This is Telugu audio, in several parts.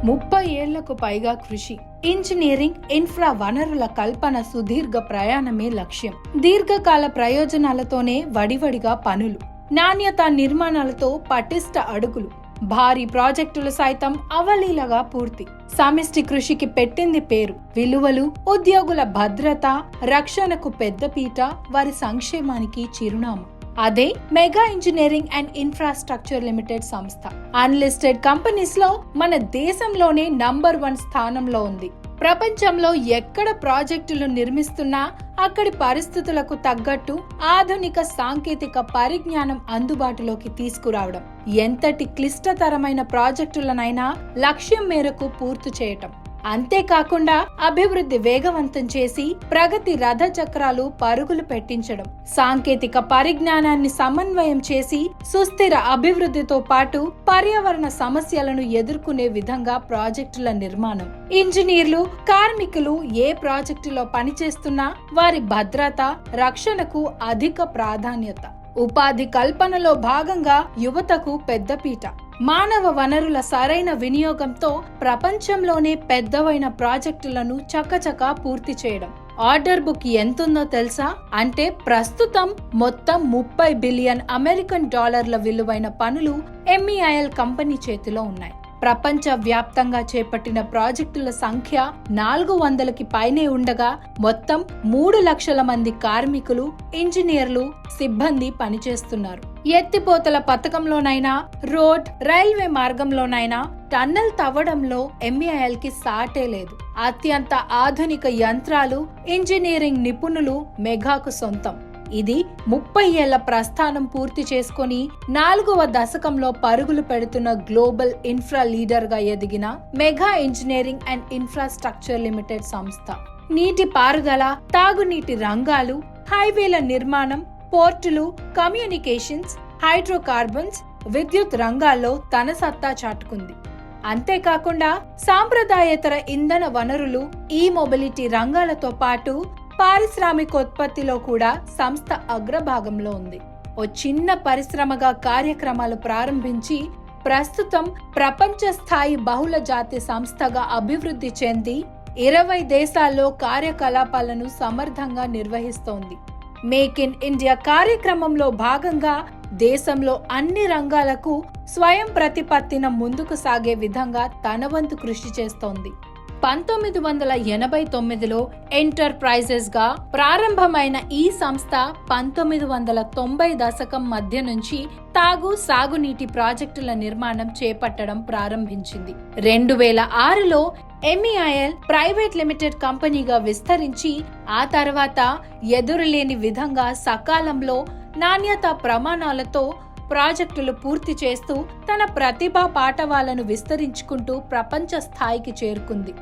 30 ఏళ్లకు పైగా కృషి. ఇంజనీరింగ్, ఇన్ఫ్రా వనరుల కల్పన సుదీర్ఘ ప్రయాణమే లక్ష్యం. దీర్ఘకాల ప్రయోజనాలతోనే వడివడిగా పనులు, నాణ్యత నిర్మాణాలతో పటిష్ట అడుగులు, భారీ ప్రాజెక్టులు సైతం అవలీలగా పూర్తి. సమిష్టి కృషికి పెట్టింది పేరు. విలువలు, ఉద్యోగుల భద్రత, రక్షణకు పెద్దపీట, వారి సంక్షేమానికి చిరునామా. అదే mega engineering and infrastructure limited సంస్థ. అన్లిస్టెడ్ కంపెనీస్ లో మన దేశంలోనే నంబర్ 1 స్థానంలో ఉంది. ప్రపంచంలో ఎక్కడ ప్రాజెక్టులు నిర్మిస్తున్నా అక్కడి పరిస్థితులకు తగ్గట్టు ఆధునిక సాంకేతిక పరిజ్ఞానం అందుబాటులోకి తీసుకురావడం, ఎంతటి క్లిష్టతరమైన ప్రాజెక్టులనైనా లక్ష్యం మేరకు పూర్తి చేయటం. అంతేకాకుండా అభివృద్ధి వేగవంతం చేసి ప్రగతి రథ చక్రాలు పరుగులు పెట్టించడం, సాంకేతిక పరిజ్ఞానాన్ని సమన్వయం చేసి సుస్థిర అభివృద్ధితో పాటు పర్యావరణ సమస్యలను ఎదుర్కొనే విధంగా ప్రాజెక్టుల నిర్మాణం. ఇంజనీర్లు, కార్మికులు ఏ ప్రాజెక్టులో పనిచేస్తున్నా వారి భద్రత, రక్షణకు అధిక ప్రాధాన్యత. ఉపాధి కల్పనలో భాగంగా యువతకు పెద్దపీట. మానవ వనరుల సరైన వినియోగంతో ప్రపంచంలోనే పెద్దవైన ప్రాజెక్టులను చకచకా పూర్తి చేయడం. ఆర్డర్ బుక్ ఎంతుందో తెలుసా? అంటే ప్రస్తుతం మొత్తం 30 బిలియన్ అమెరికన్ డాలర్ల విలువైన పనులు MEIL కంపెనీ చేతిలో ఉన్నాయి. ప్రపంచ వ్యాప్తంగా చేపట్టిన ప్రాజెక్టుల సంఖ్య 400కి పైనే ఉండగా మొత్తం 3 లక్షల మంది కార్మికులు, ఇంజనీర్లు, సిబ్బంది పనిచేస్తున్నారు. ఎత్తిపోతల పథకంలోనైనా, రోడ్, రైల్వే మార్గంలోనైనా, టన్నెల్ తవ్వడంలో MEIL కి సాటే లేదు. అత్యంత ఆధునిక యంత్రాలు, ఇంజనీరింగ్ నిపుణులు మెగాకు సొంతం. ఇది 30 ఏళ్ల ప్రస్థానం పూర్తి చేసుకుని 4వ దశకంలో పరుగులు పెడుతున్న గ్లోబల్ ఇన్ఫ్రా లీడర్ గా ఎదిగిన mega engineering and infrastructure limited సంస్థ. నీటి పారుదల, తాగునీటి రంగాలు, హైవేల నిర్మాణం, పోర్టులు, కమ్యూనికేషన్స్, హైడ్రోకార్బన్స్, విద్యుత్ రంగాల్లో తన సత్తా చాటుకుంది. అంతేకాకుండా సాంప్రదాయేతర ఇంధన వనరులు, ఈ మొబిలిటీ రంగాలతో పాటు పారిశ్రామికోత్పత్తిలో కూడా సంస్థ అగ్రభాగంలో ఉంది. ఓ చిన్న పరిశ్రమగా కార్యక్రమాలు ప్రారంభించి ప్రస్తుతం ప్రపంచ స్థాయి బహుళ జాతి సంస్థగా అభివృద్ధి చెంది 20 దేశాల్లో కార్యకలాపాలను సమర్థంగా నిర్వహిస్తోంది. మేక్ ఇన్ ఇండియా కార్యక్రమంలో భాగంగా దేశంలో అన్ని రంగాలకు స్వయం ప్రతిపత్తిన ముందుకు సాగే విధంగా తన వంతు కృషి చేస్తోంది. 1989లో ఎంటర్ప్రైజెస్ గా ప్రారంభమైన ఈ సంస్థ 1990 దశకం మధ్య నుంచి సాగునీటి ప్రాజెక్టుల నిర్మాణం చేపట్టడం ప్రారంభించింది. 2006లో MEIL ప్రైవేట్ లిమిటెడ్ కంపెనీగా విస్తరించి ఆ తర్వాత ఎదురులేని విధంగా సకాలంలో నాణ్యతా ప్రమాణాలతో ప్రాజెక్టులు పూర్తి చేస్తూ తన ప్రతిభా పాటవాలను విస్తరించుకుంటూ ప్రపంచ స్థాయికి చేరుకుంది.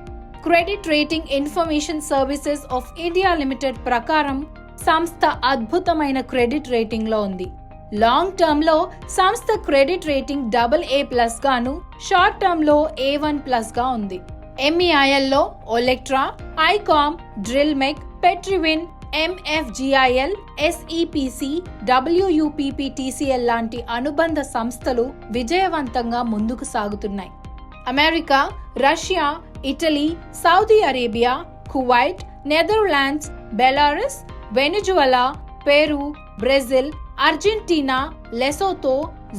Credit rating information services of India limited ప్రకారం సంస్థ అద్భుతమైన క్రెడిట్ రేటింగ్ లో ఉంది. లాంగ్ టర్మ్ లో సంస్థ క్రెడిట్ రేటింగ్ AA+ గాను, షార్ట్ టర్మ్ లో A1+ గా ఉంది. MEIL లో Olectra, ICOMM, డ్రిల్మెక్, పెట్రివిన్, MFGIL, SEPC, WUPPTCL లాంటి అనుబంధ సంస్థలు విజయవంతంగా ముందుకు సాగుతున్నాయి. America, Russia, Italy, Saudi Arabia, Kuwait, Netherlands, Belarus, Venezuela, Peru, Brazil, Argentina, Lesotho,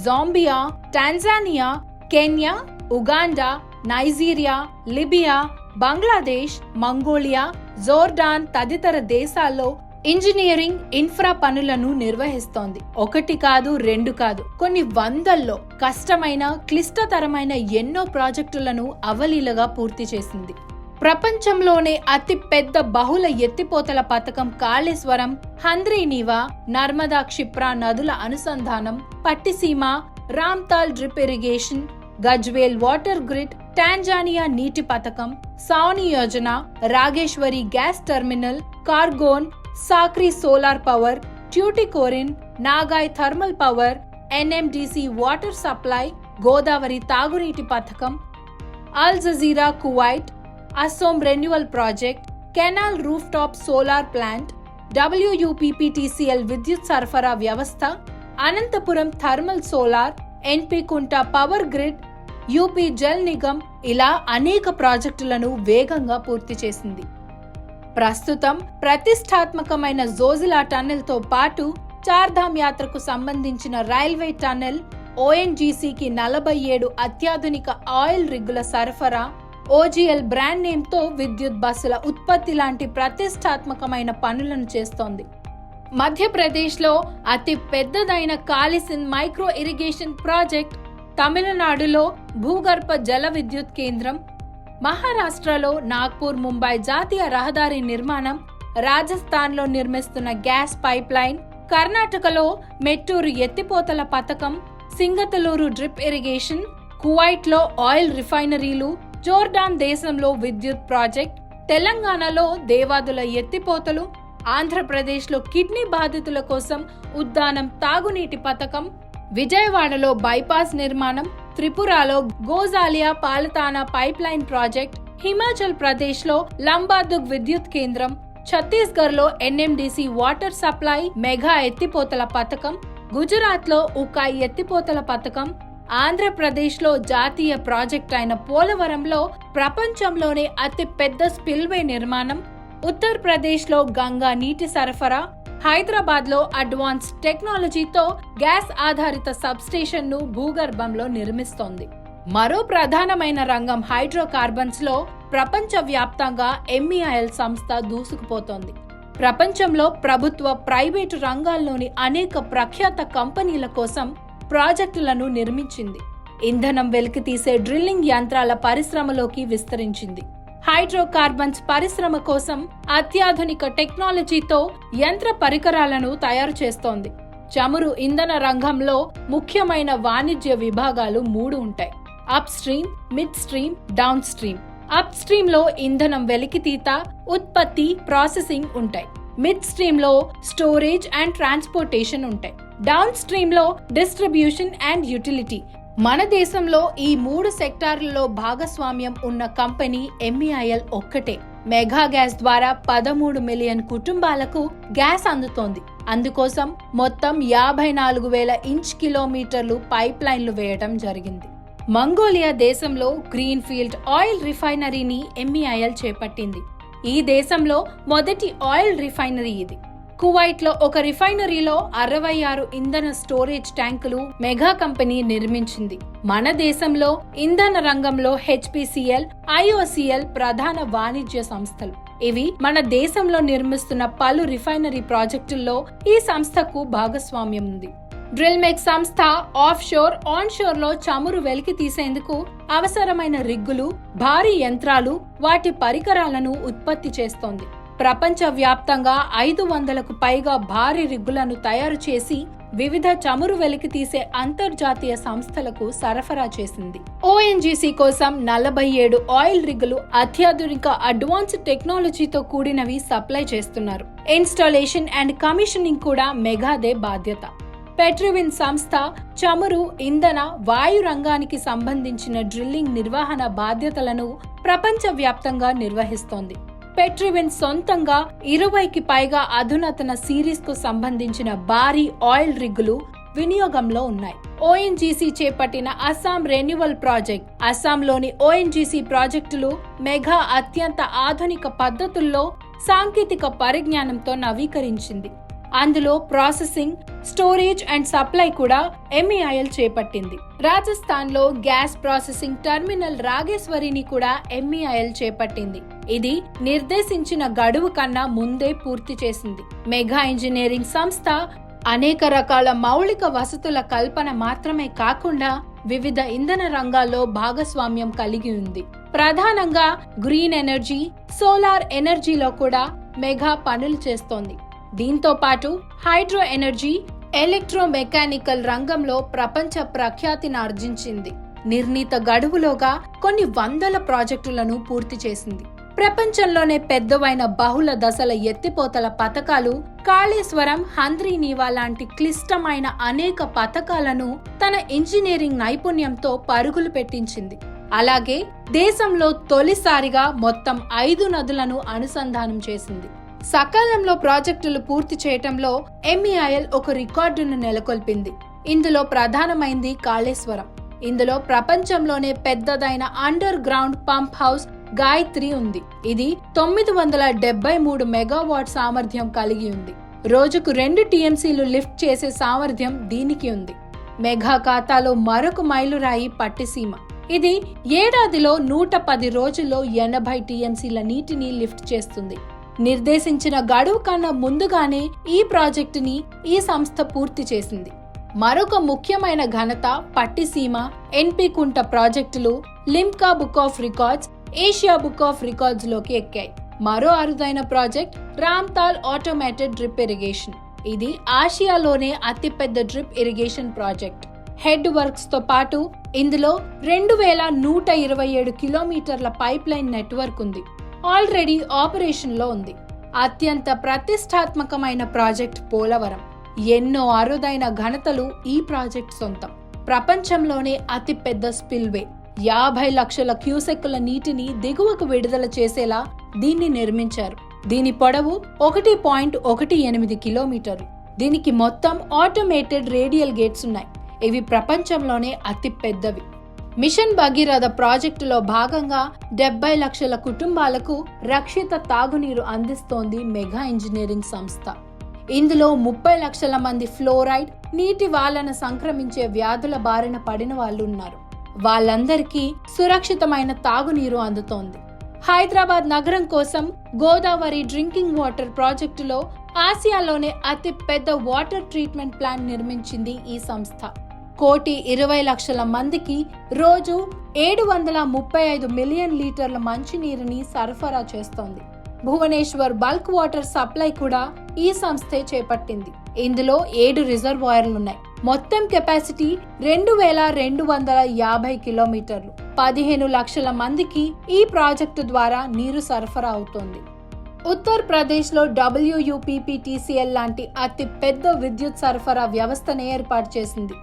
Zambia, Tanzania, Kenya, Uganda, Nigeria, Libya, Bangladesh, Mongolia, Jordan తదితర దేశాల్లో ఇంజనీరింగ్, ఇన్ఫ్రా పనులను నిర్వహిస్తోంది. 1 కాదు, 2 కాదు, కొన్ని వందల్లో కష్టమైన, క్లిష్టతరమైన ఎన్నో ప్రాజెక్టులను అవలీలగా పూర్తి చేసింది. ప్రపంచంలోనే అతి పెద్ద బహుళ ఎత్తిపోతల పథకం కాళేశ్వరం, హంద్రీనీవా, నర్మదా క్షిప్రా నదుల అనుసంధానం, Pattiseema, Ramthal drip irrigation, Gajwel water grid, Tanzania నీటి పథకం, Sauni Yojana, Raageshwari gas terminal, Khargone, Sakri solar power, Tuticorin, Nagai thermal power, NMDC water supply, Godavari తాగునీటి పథకం, Al Jazeera Kuwait, Assam renewal project, canal rooftop solar plant, WUPPTCL విద్యుత్ సరఫరా వ్యవస్థ, Anantapuram thermal solar, NP Kunta power grid, UP Jal Nigam, ఇలా అనేక ప్రాజెక్టులను వేగంగా పూర్తి చేసింది. ప్రస్తుతం ప్రతిష్టాత్మకమైన జోజిలా టన్నెల్తో పాటు చార్ధామ్ యాత్రకు సంబంధించిన రైల్వే టన్నెల్, ఓఎన్జీసీకి 47 అత్యాధునిక ఆయిల్ రిగ్గుల సరఫరా, ఓజీఎల్ బ్రాండ్ నేమ్తో విద్యుత్ బస్సుల ఉత్పత్తి లాంటి ప్రతిష్టాత్మకమైన పనులను చేస్తోంది. మధ్యప్రదేశ్లో అతి పెద్దదైన కాళిసింద్ మైక్రో ఇరిగేషన్ ప్రాజెక్ట్, తమిళనాడులో భూగర్భ జల విద్యుత్ కేంద్రం, మహారాష్ట్రలో నాగ్పూర్ ముంబై జాతీయ రహదారి నిర్మాణం, రాజస్థాన్లో నిర్మిస్తున్న గ్యాస్ పైప్ లైన్, కర్ణాటకలో మెట్టూరు ఎత్తిపోతల పథకం, సింగతలూరు డ్రిప్ ఇరిగేషన్, కువైట్లో ఆయిల్ రిఫైనరీలు, జోర్డాన్ దేశంలో విద్యుత్ ప్రాజెక్ట్, తెలంగాణలో దేవాదుల ఎత్తిపోతలు, ఆంధ్రప్రదేశ్లో కిడ్నీ బాధితుల కోసం ఉద్దానం తాగునీటి పథకం, విజయవాడలో బైపాస్ నిర్మాణం, త్రిపురలో గోజాలియా పాలతానా పైప్ లైన్ ప్రాజెక్ట్, హిమాచల్ ప్రదేశ్లో లంబాదుగ్ విద్యుత్ కేంద్రం, ఛత్తీస్గఢ్లో ఎన్ఎండిసి వాటర్ సప్లై మెగా ఎత్తిపోతల పథకం, గుజరాత్లో ఉకాయ్ ఎత్తిపోతల పథకం, ఆంధ్రప్రదేశ్లో జాతీయ ప్రాజెక్ట్ అయిన పోలవరంలో ప్రపంచంలోనే అతి పెద్ద స్పిల్వే నిర్మాణం, ఉత్తరప్రదేశ్లో గంగా నీటి సరఫరా, హైదరాబాద్లో అడ్వాన్స్ టెక్నాలజీతో గ్యాస్ ఆధారిత సబ్స్టేషన్ ను భూగర్భంలో నిర్మిస్తోంది. మరో ప్రధానమైన రంగం హైడ్రోకార్బన్స్ లో ప్రపంచవ్యాప్తంగా MEIL సంస్థ దూసుకుపోతోంది. ప్రపంచంలో ప్రభుత్వ, ప్రైవేటు రంగాల్లోని అనేక ప్రఖ్యాత కంపెనీల కోసం ప్రాజెక్టులను నిర్మించింది. ఇంధనం వెలికితీసే డ్రిల్లింగ్ యంత్రాల పరిశ్రమలోకి విస్తరించింది. హైడ్రోకార్బన్స్ పరిశ్రమ కోసం అత్యాధునిక టెక్నాలజీతో యంత్ర పరికరాలను తయారు చేస్తోంది. చమురు ఇంధన రంగంలో ముఖ్యమైన వాణిజ్య విభాగాలు 3 ఉంటాయి: up stream, mid stream, down stream. Up stream లో ఇంధనం వెలికితీత, ఉత్పత్తి, ప్రాసెసింగ్ ఉంటాయి. మిడ్ స్ట్రీమ్ లో స్టోరేజ్ అండ్ ట్రాన్స్పోర్టేషన్ ఉంటాయి. డౌన్ స్ట్రీమ్ లో డిస్ట్రిబ్యూషన్ అండ్ యూటిలిటీ. మన దేశంలో ఈ 3 సెక్టార్లలో భాగస్వామ్యం ఉన్న కంపెనీ MEIL ఒక్కటే. మెగా గ్యాస్ ద్వారా 13 మిలియన్ కుటుంబాలకు గ్యాస్ అందుతోంది. అందుకోసం మొత్తం 54,000 ఇంచ్ కిలోమీటర్లు పైప్ లైన్లు వేయడం జరిగింది. మంగోలియా దేశంలో గ్రీన్ ఫీల్డ్ ఆయిల్ రిఫైనరీని MEIL చేపట్టింది. ఈ దేశంలో మొదటి ఆయిల్ రిఫైనరీ ఇది. కువైట్లో ఒక రిఫైనరీలో 66 ఇంధన స్టోరేజ్ ట్యాంకులు మెగా కంపెనీ నిర్మించింది. మన దేశంలో ఇంధన రంగంలో HPCL, IOCL ప్రధాన వాణిజ్య సంస్థలు. ఇవి మన దేశంలో నిర్మిస్తున్న పలు రిఫైనరీ ప్రాజెక్టుల్లో ఈ సంస్థకు భాగస్వామ్యం ఉంది. డ్రిల్మెక్స్ సంస్థ ఆఫ్ షోర్, ఆన్ షోర్ లో చమురు వెలికి తీసేందుకు అవసరమైన రిగ్గులు, భారీ యంత్రాలు, వాటి పరికరాలను ఉత్పత్తి చేస్తోంది. ప్రపంచ వ్యాప్తంగా 500కు పైగా భారీ రిగ్గులను తయారు చేసి వివిధ చమురు వెలికి తీసే అంతర్జాతీయ సంస్థలకు సరఫరా చేసింది. ONGC కోసం 47 ఆయిల్ రిగ్గులు అత్యాధునిక అడ్వాన్స్డ్ టెక్నాలజీతో కూడినవి సప్లై చేస్తున్నారు. ఇన్స్టాలేషన్ అండ్ కమిషనింగ్ కూడా మెగాదే బాధ్యత. పెట్రోవిన్ సంస్థ చమురు, ఇంధన, వాయు రంగానికి సంబంధించిన డ్రిల్లింగ్ నిర్వహణ బాధ్యతలను ప్రపంచ వ్యాప్తంగా నిర్వహిస్తోంది. పెట్రోవిన్ సొంతంగా 20కి పైగా అధునాతన సిరీస్ కు సంబంధించిన భారీ ఆయిల్ రిగ్గులు వినియోగంలో ఉన్నాయి. ONGC చేపట్టిన అస్సాం రెన్యువల్ ప్రాజెక్ట్, అస్సాంలోని ONGC ప్రాజెక్టులు మెగా అత్యంత ఆధునిక పద్ధతుల్లో సాంకేతిక పరిజ్ఞానంతో నవీకరించింది. అందులో ప్రాసెసింగ్, స్టోరేజ్ అండ్ సప్లై కూడా MEIL చేపట్టింది. రాజస్థాన్ లో గ్యాస్ ప్రాసెసింగ్ టెర్మినల్ రాగేశ్వరిని కూడా MEIL చేపట్టింది. ఇది నిర్దేశించిన గడువు కన్నా ముందే పూర్తి చేసింది. మెగా ఇంజనీరింగ్ సంస్థ అనేక రకాల మౌలిక వసతుల కల్పన మాత్రమే కాకుండా వివిధ ఇంధన రంగాల్లో భాగస్వామ్యం కలిగి ఉంది. ప్రధానంగా గ్రీన్ ఎనర్జీ, సోలార్ ఎనర్జీలో కూడా మెగా పనులు చేస్తోంది. దీంతో పాటు హైడ్రో ఎనర్జీ, ఎలక్ట్రోమెకానికల్ రంగంలో ప్రపంచ ప్రఖ్యాతిని ఆర్జించింది. నిర్ణీత గడువులోగా కొన్ని వందల ప్రాజెక్టులను పూర్తి చేసింది. ప్రపంచంలోనే పెద్దవైన బహుళ దశల ఎత్తిపోతల పథకాలు, కాళేశ్వరం, హంద్రీనీవా లాంటి క్లిష్టమైన అనేక పథకాలను తన ఇంజనీరింగ్ నైపుణ్యంతో పరుగులు పెట్టించింది. అలాగే దేశంలో తొలిసారిగా మొత్తం 5 నదులను అనుసంధానం చేసింది. సకాలంలో ప్రాజెక్టులు పూర్తి చేయటంలో MEIL ఒక రికార్డును నెలకొల్పింది. ఇందులో ప్రధానమైంది కాళేశ్వరం. ఇందులో ప్రపంచంలోనే పెద్దదైన underground pump house Gayatri ఉంది. ఇది 973 మెగావాట్ సామర్థ్యం కలిగి ఉంది. రోజుకు 2 టీఎంసీలు లిఫ్ట్ చేసే సామర్థ్యం దీనికి ఉంది. మెగా ఖాతాలో మరొక మైలురాయి పట్టిసీమ. ఇది ఏడాదిలో 110 రోజుల్లో 80 టీఎంసీల నీటిని లిఫ్ట్ చేస్తుంది. నిర్దేశించిన గడువు కన్నా ముందుగానే ఈ ప్రాజెక్టుని ఈ సంస్థ పూర్తి చేసింది. మరొక ముఖ్యమైన ఘనత పట్టిసీమ, ఎన్పి కుంట ప్రాజెక్టులు Limca book of records, Asia book of records లోకి ఎక్కాయి. మరో అరుదైన ప్రాజెక్ట్ రామ్తాల్ ఆటోమేటెడ్ డ్రిప్ ఇరిగేషన్. ఇది ఆసియాలోనే అతిపెద్ద drip irrigation project. Head works తో పాటు ఇందులో 2127 కిలోమీటర్ల పైప్ లైన్ నెట్వర్క్ ఉంది. ఆల్రెడీ ఆపరేషన్ లో ఉంది. అత్యంత ప్రతిష్టాత్మకమైన ప్రాజెక్ట్ పోలవరం. ఎన్నో అరుదైన ఘనతలు ఈ ప్రాజెక్ట్ సొంతం. ప్రపంచంలోనే అతి పెద్ద స్పిల్వే. 50 లక్షల క్యూసెక్కుల నీటిని దిగువకు విడుదల చేసేలా దీన్ని నిర్మించారు. దీని పొడవు 1.18 కిలోమీటర్లు. దీనికి మొత్తం ఆటోమేటెడ్ రేడియల్ గేట్స్ ఉన్నాయి. ఇవి ప్రపంచంలోనే అతి పెద్దవి. మిషన్ భగీరథ ప్రాజెక్టులో భాగంగా 70 లక్షల కుటుంబాలకు రక్షిత తాగునీరు అందిస్తోంది మెగా ఇంజనీరింగ్ సంస్థ. ఇందులో 30 లక్షల మంది ఫ్లోరైడ్, నీటి వాళ్లను సంక్రమించే వ్యాధుల బారిన పడిన వాళ్ళు ఉన్నారు. వాళ్ళందరికీ సురక్షితమైన తాగునీరు అందుతోంది. హైదరాబాద్ నగరం కోసం గోదావరి డ్రింకింగ్ వాటర్ ప్రాజెక్టులో ఆసియాలోనే అతి పెద్ద వాటర్ ట్రీట్మెంట్ ప్లాంట్ నిర్మించింది ఈ సంస్థ. 1,20,00,000 మందికి రోజు 735 మిలియన్ లీటర్ల మంచినీరుని సరఫరా చేస్తోంది. భువనేశ్వర్ బల్క్ వాటర్ సప్లై కూడా ఈ సంస్థే చేపట్టింది. ఇందులో 7 రిజర్వాయర్లున్నాయి. మొత్తం కెపాసిటీ 2,250 కిలోమీటర్లు. 15 లక్షల మందికి ఈ ప్రాజెక్టు ద్వారా నీరు సరఫరా అవుతోంది. ఉత్తరప్రదేశ్ లో WUPPTCL లాంటి అతి పెద్ద విద్యుత్ సరఫరా వ్యవస్థను ఏర్పాటు చేసింది.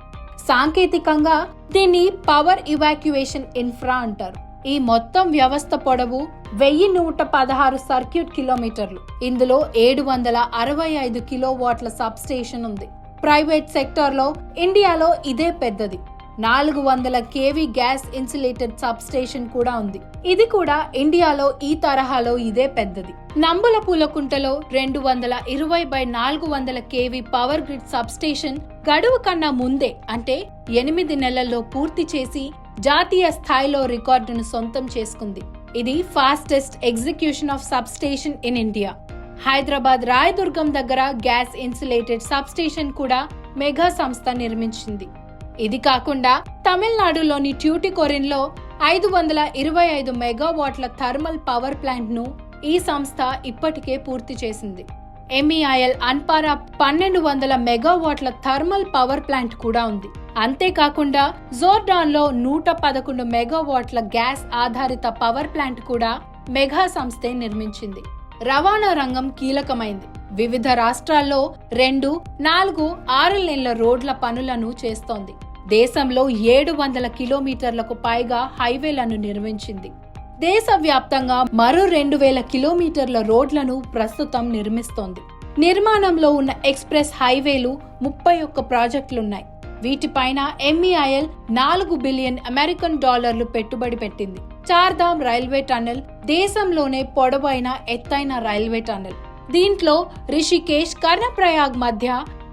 సాంకేతికంగా దీన్ని పవర్ ఇవాక్యుయేషన్ ఇన్ఫ్రా అంటారు. ఈ మొత్తం వ్యవస్థ పొడవు 1116 సర్క్యూట్ కిలోమీటర్లు. ఇందులో 765 కిలోవాట్ల సబ్ స్టేషన్ ఉంది. ప్రైవేట్ సెక్టార్ లో ఇండియాలో ఇదే పెద్దది. 400 kV gas insulated sub station కూడా ఉంది. ఇది కూడా ఇండియాలో ఈ తరహాలో ఇదే పెద్దది. నంబుల పూలకుంటలో 220/400 kV power grid sub station గడువు కన్నా ముందే అంటే 8 నెలల్లో పూర్తి చేసి జాతీయ స్థాయిలో రికార్డును సొంతం చేసుకుంది. ఇది fastest execution of sub station in India. Hyderabad Rayadurgam దగ్గర గ్యాస్ ఇన్సులేటెడ్ సబ్ స్టేషన్ కూడా మెగా సంస్థ నిర్మించింది. ఇది కాకుండా తమిళనాడులోని ట్యూటికోరిన్ లో 525 మెగావాట్ల థర్మల్ పవర్ ప్లాంట్ ను ఈ సంస్థ ఇప్పటికే పూర్తి చేసింది. MEIL అన్పారా 1200 మెగావాట్ల థర్మల్ పవర్ ప్లాంట్ కూడా ఉంది. అంతేకాకుండా జోర్డాన్ లో 111 మెగావాట్ల గ్యాస్ ఆధారిత పవర్ ప్లాంట్ కూడా మెగా సంస్థే నిర్మించింది. రవాణా రంగం కీలకమైంది. వివిధ రాష్ట్రాల్లో 2, 4, 6 లేన్ల రోడ్ల పనులను చేస్తోంది. దేశంలో 700 కిలోమీటర్లకు పైగా హైవేలను నిర్మించింది. దేశవ్యాప్తంగా మరో 2000 కిలోమీటర్ల రోడ్లను ప్రస్తుతం నిర్మిస్తోంది. నిర్మాణంలో ఉన్న ఎక్స్ప్రెస్ హైవేలు 31 ప్రాజెక్టులున్నాయి. వీటిపైన MEIL $4 బిలియన్ పెట్టుబడి పెట్టింది. చార్ధామ్ రైల్వే టన్నెల్ దేశంలోనే పొడవైన ఎత్తైన రైల్వే టన్నెల్. దీంట్లో రిషికేష్, కర్ణప్రయాగ్ మధ్య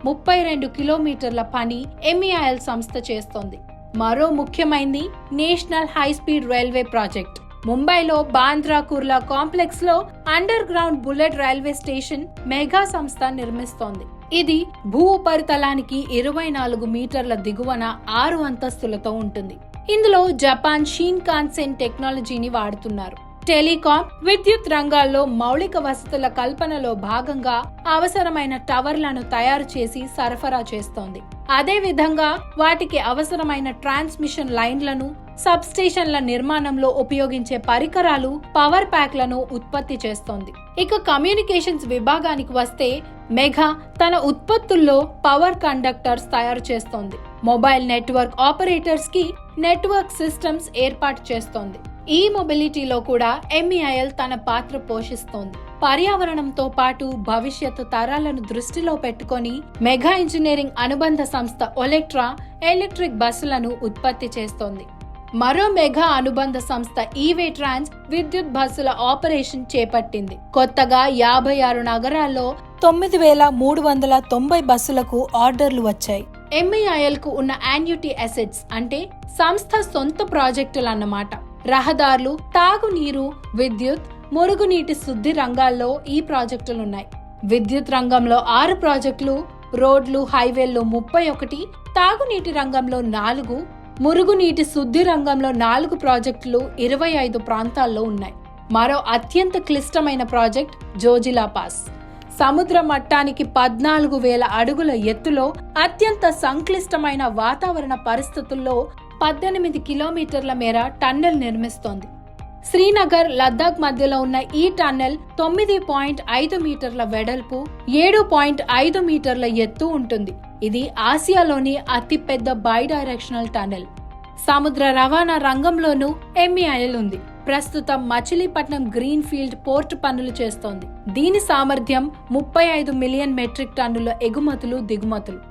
32 కిలోమీటర్ల పని MEIL సంస్థ చేస్తోంది. మరో ముఖ్యమైనది national high speed railway project. ముంబైలో బాంద్రా కుర్లా కాంప్లెక్స్ లో under ground bullet railway station mega సంస్థ నిర్మిస్తోంది. ఇది భూ ఉపరితలానికి 24 మీటర్ల దిగువన 6 అంతస్తులతో ఉంటుంది. ఇందులో జపాన్ షిన్కాన్సెన్ టెక్నాలజీని వాడుతున్నారు. టెలికాం, విద్యుత్ రంగాల్లో మౌలిక వసతుల కల్పనలో భాగంగా అవసరమైన టవర్లను తయారు చేసి సరఫరా చేస్తోంది. అదే విధంగా వాటికి అవసరమైన ట్రాన్స్మిషన్ లైన్లను, సబ్ స్టేషన్ల నిర్మాణంలో ఉపయోగించే పరికరాలు, పవర్ ప్యాక్లను ఉత్పత్తి చేస్తోంది. ఇక కమ్యూనికేషన్స్ విభాగానికి వస్తే మెగా తన ఉత్పత్తుల్లో పవర్ కండక్టర్స్ తయారు చేస్తోంది. మొబైల్ నెట్వర్క్ ఆపరేటర్స్ కి నెట్వర్క్ సిస్టమ్స్ ఏర్పాటు చేస్తోంది. ఈ మొబిలిటీలో కూడా MEIL తన పాత్ర పోషిస్తోంది. పర్యావరణంతో పాటు భవిష్యత్తు తరాలను దృష్టిలో పెట్టుకొని మెగా ఇంజనీరింగ్ అనుబంధ సంస్థ ఒలెక్ట్రా ఎలక్ట్రిక్ బస్సులను ఉత్పత్తి చేస్తోంది. మరో మెగా అనుబంధ సంస్థ ఈవే ట్రాన్స్ విద్యుత్ బస్సుల ఆపరేషన్ చేపట్టింది. కొత్తగా 56 నగరాల్లో 9,390 బస్సులకు ఆర్డర్లు వచ్చాయి. MEIL కు ఉన్న యాన్యుటీ అసెట్స్ అంటే సంస్థ సొంత ప్రాజెక్టులన్నమాట. రహదారులు, తాగునీరు, విద్యుత్, మురుగునీటి శుద్ధి రంగాల్లో ఈ ప్రాజెక్టులున్నాయి. విద్యుత్ రంగంలో 6 ప్రాజెక్టులు, రోడ్లు, హైవేల్లో 31, తాగునీటి రంగంలో 4, మురుగునీటి శుద్ధి రంగంలో 4 ప్రాజెక్టులు 25 ప్రాంతాల్లో ఉన్నాయి. మరో అత్యంత క్లిష్టమైన ప్రాజెక్ట్ జోజిలా పాస్. సముద్ర మట్టానికి 14,000 అడుగుల ఎత్తులో అత్యంత సంక్లిష్టమైన వాతావరణ పరిస్థితుల్లో 18 కిలోమీటర్ల మేర టన్నెల్ నిర్మిస్తోంది. శ్రీనగర్, లద్దాఖ్ మధ్యలో ఉన్న ఈ టన్నెల్ 9.5 మీటర్ల వెడల్పు, 7.5 మీటర్ల ఎత్తు ఉంటుంది. ఇది ఆసియాలోని అతిపెద్ద బై డైరెక్షనల్ టన్నెల్. సముద్ర రవాణా రంగంలోనూ MEIL ఉంది. ప్రస్తుతం మచిలీపట్నం గ్రీన్ ఫీల్డ్ పోర్ట్ పనులు చేస్తోంది. దీని సామర్థ్యం 35 మిలియన్ మెట్రిక్ టన్నుల ఎగుమతులు, దిగుమతులు.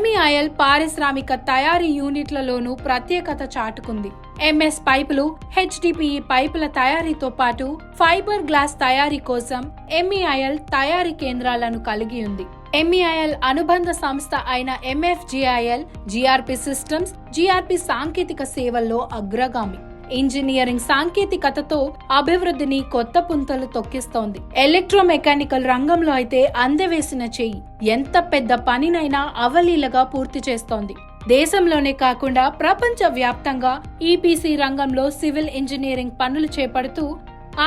MEIL పారిశ్రామిక తయారీ యూనిట్లలోనూ ప్రత్యేకత చాటుకుంది. MS పైపులు, HDPE పైపుల తయారీతో పాటు ఫైబర్ గ్లాస్ తయారీ కోసం MEIL తయారీ కేంద్రాలను కలిగి ఉంది. MEIL అనుబంధ సంస్థ అయిన MFGIL, GRP సిస్టమ్స్, GRP సాంకేతిక సేవల్లో అగ్రగామి. ఇంజనీరింగ్ సాంకేతికతతో అభివృద్ధిని కొత్త పుంతలు తొక్కిస్తోంది. ఎలక్ట్రోమెకానికల్ రంగంలో అయితే అందవేసిన చెయ్యి ఎంత పెద్ద పనినైనా అవలీలగా పూర్తి చేస్తోంది. దేశంలోనే కాకుండా ప్రపంచ వ్యాప్తంగా EPC రంగంలో సివిల్ ఇంజనీరింగ్ పనులు చేపడుతూ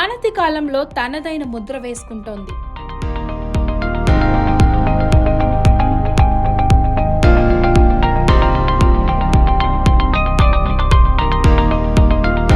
ఆనతి కాలంలో తనదైన ముద్ర వేసుకుంటోంది.